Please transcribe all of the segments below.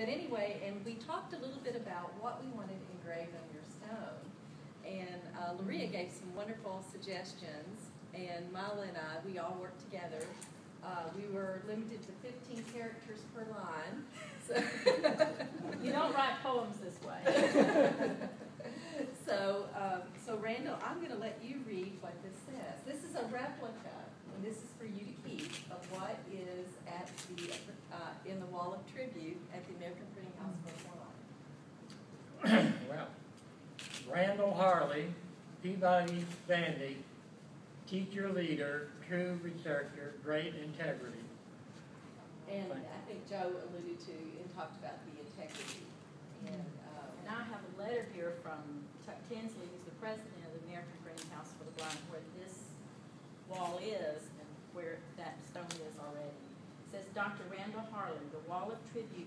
But anyway, and we talked a little bit about what we wanted engraved on your stone. And Loria gave some wonderful suggestions, and Mila and I, we all worked together. We were limited to 15 characters per line. So you don't write poems this way. So Randall, I'm going to let you read what this says. This is a replica, and this is for you to keep, of what is at the in the wall of tribute at the American Printing House for Harley. Well, Randall Harley, Peabody Vandy, teacher leader, true researcher, great integrity. And I think Joe alluded to and talked about the integrity. And I have a letter here from Chuck Tinsley, who's the president of the American Printing House for the Blind, where this wall is and where that stone is already. It says, Dr. Randall Harley, the wall of tribute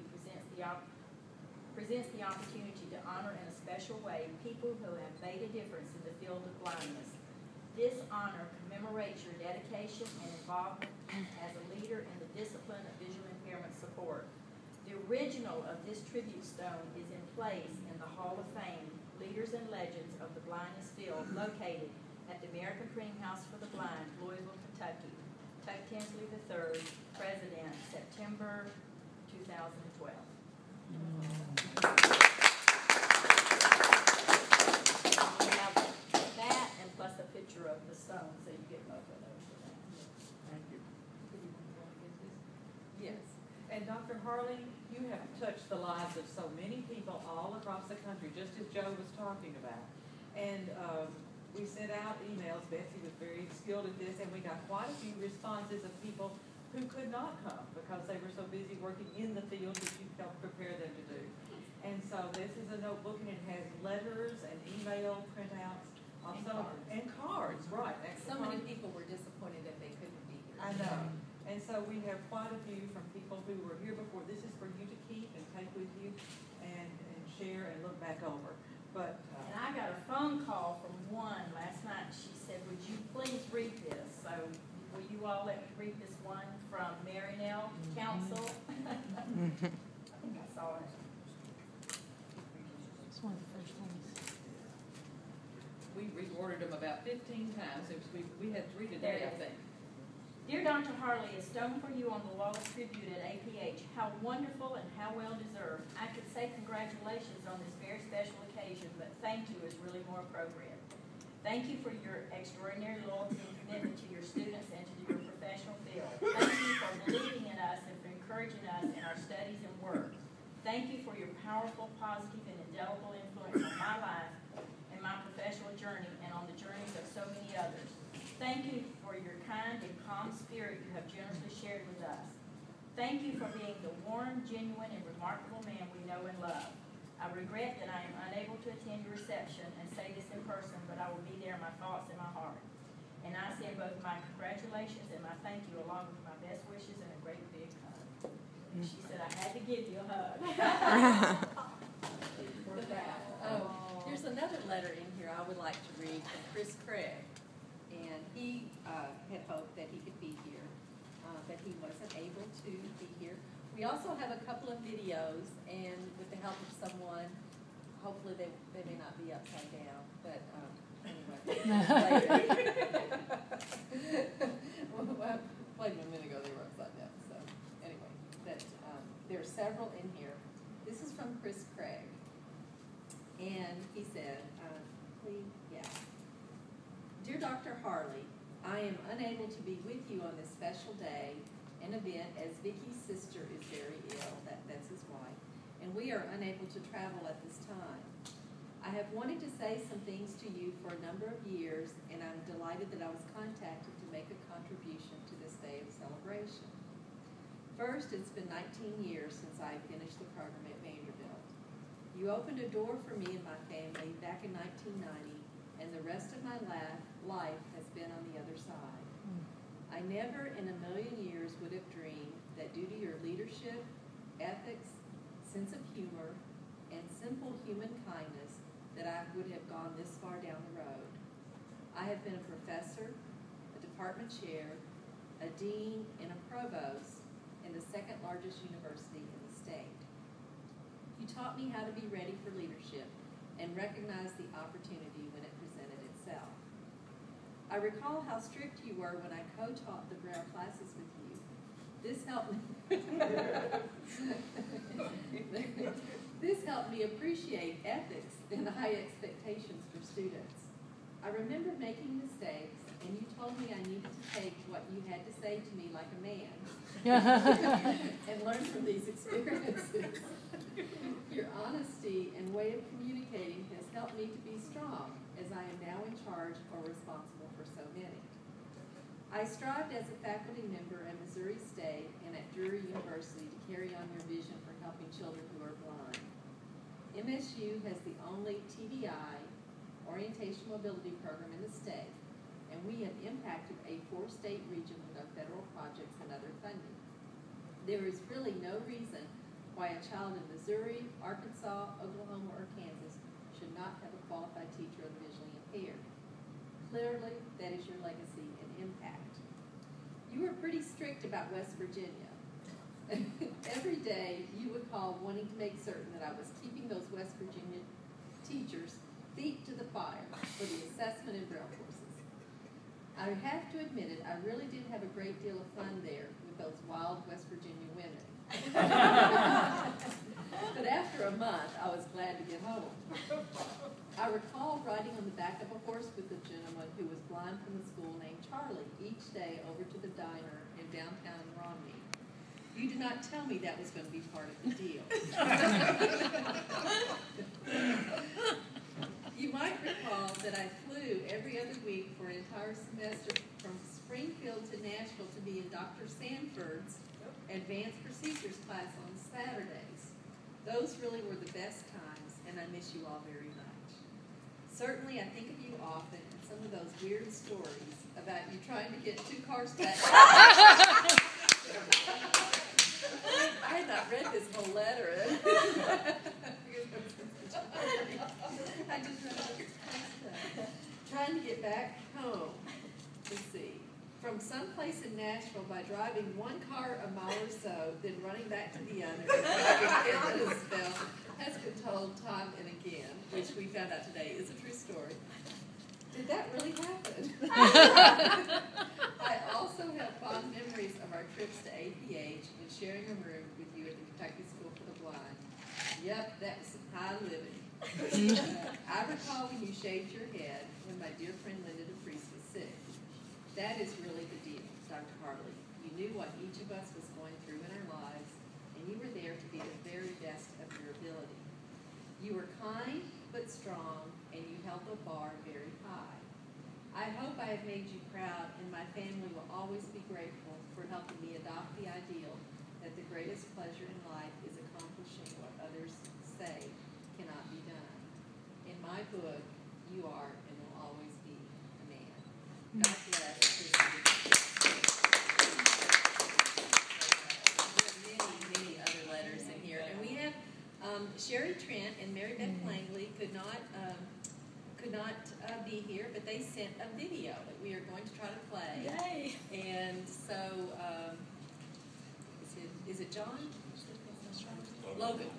presents the opportunity to honor in a special way people who have made a difference in the field of blindness. This honor commemorates your dedication and involvement as a leader in the discipline of visual impairment support. The original of this tribute stone is in place in the Hall of Fame, Leaders and Legends of the Blindness Field, located at the American Printing House for the Blind, Louisville, Kentucky. Chuck Tinsley III, President, September 2012. We have that and plus a picture of the stone, so you get both of those for that. Thank you. yes. And Dr. Harley, you have touched the lives of so many people all across the country, just as Joe was talking about. And we sent out emails. Betsy was very skilled at this, and we got quite a few responses of people who could not come because they were so busy working in the field that you helped prepare them to do. And so this is a notebook, and it has letters and email printouts. And cards, right. So many people were disappointed that they couldn't be here. I know. And so we have quite a few from people who were here before. This is for you to keep and take with you and share and look back over. But and I got a phone call from one last night. She said, would you please read this? So will you all let me read this one from Marynell Council? I think I saw it. It's one of the first ones. we reordered them about 15 times. We had 3 today, I think. Dear Dr. Harley, a stone for you on the wall of tribute at APH. How wonderful and how well deserved. I could say congratulations on this very special occasion, but thank you is really more appropriate. Thank you for your extraordinary loyalty and commitment to your students and to your professional field. Thank you for believing in us and for encouraging us in our studies and work. Thank you for your powerful, positive, and indelible influence on my life and my professional journey and on the journeys of so many others. Thank you for your kind and calm spirit you have generously shared with us. Thank you for being the warm, genuine, and remarkable man we know and love. I regret that I am unable to attend your reception and say this in person, but I will be there in my thoughts and my heart. And I send both my congratulations and my thank you along with my best wishes and a great big hug. She said, I had to give you a hug. There's another letter in here I would like to read from Chris Craig. And he had hoped that he could be here, but he wasn't able to be here. We also have a couple of videos, and with the help of someone, hopefully they may not be upside down, but anyway, well, played them a minute ago, they were upside down, so anyway, there are several in here. This is from Chris Craig, and he said, please, yeah. Dear Dr. Harley, I am unable to be with you on this special day and event as Vicky's sister is very ill, that's his wife, and we are unable to travel at this time. I have wanted to say some things to you for a number of years, and I'm delighted that I was contacted to make a contribution to this day of celebration. First, it's been 19 years since I finished the program at Vanderbilt. You opened a door for me and my family back in 1990, and the rest of my life has been on the other side. I never in a million years would have dreamed that due to your leadership, ethics, sense of humor, and simple human kindness that I would have gone this far down the road. I have been a professor, a department chair, a dean, and a provost in the second largest university in the state. taught me how to be ready for leadership and recognize the opportunity when it presented itself. I recall how strict you were when I co-taught the Braille classes with you. This helped me. This helped me appreciate ethics and high expectations for students. I remember making mistakes, and you told me I needed to take what you had to say to me like a man and learn from these experiences. Your honesty and way of communicating has helped me to be strong, as I am now in charge or responsible for so many. I strived as a faculty member at Missouri State and at Drury University to carry on your vision for helping children who are blind. MSU has the only TDI, Orientation Mobility Program, in the state, and we have impacted a 4-state region with our federal projects and other funding. There is really no reason why a child in Missouri, Arkansas, Oklahoma, or Kansas should not have a qualified teacher of the visually impaired. Clearly, that is your legacy and impact. You were pretty strict about West Virginia. Every day, you would call wanting to make certain that I was keeping those West Virginia teachers' feet to the fire for the assessment and Braille courses. I have to admit it, I really did have a great deal of fun there with those wild West Virginia women. But after a month, I was glad to get home. I recall riding on the back of a horse with a gentleman who was blind from the school named Harley each day over to the diner in downtown Romney. You did not tell me that was going to be part of the deal. You might recall that I flew every other week for an entire semester from Springfield to Nashville to be in Dr. Sanford's advanced procedures class on Saturdays. Those really were the best times, and I miss you all very much. Certainly, I think of you often and some of those weird stories about you trying to get 2 cars back. I had not read this whole letter. I just read it. Trying to get back home. Let's see. From someplace in Nashville by driving 1 car a mile or so, then running back to the other, and driving into a spell, has been told time and again, which we found out today is a true story. Did that really happen? I also have fond memories of our trips to APH and sharing a room with you at the Kentucky School for the Blind. Yep, that was some high living. I recall when you shaved your head when my dear friend Linda DeFries was sick. That is really the deal, Dr. Harley. You knew what each of us was going through in our lives, and you were there to be the very best of your ability. You were kind but strong, and you held the bar very high. I hope I have made you proud, and my family will always be grateful for helping me adopt the ideal that the greatest pleasure in life is accomplishing what others say cannot be done. In my book, you are and will always be a man. God bless. We have many other letters in here, and we have Sherry Trent and Mary Beth Langley could not be here, but they sent a video that we are going to try to play. Yay! And so, is it John? Logan.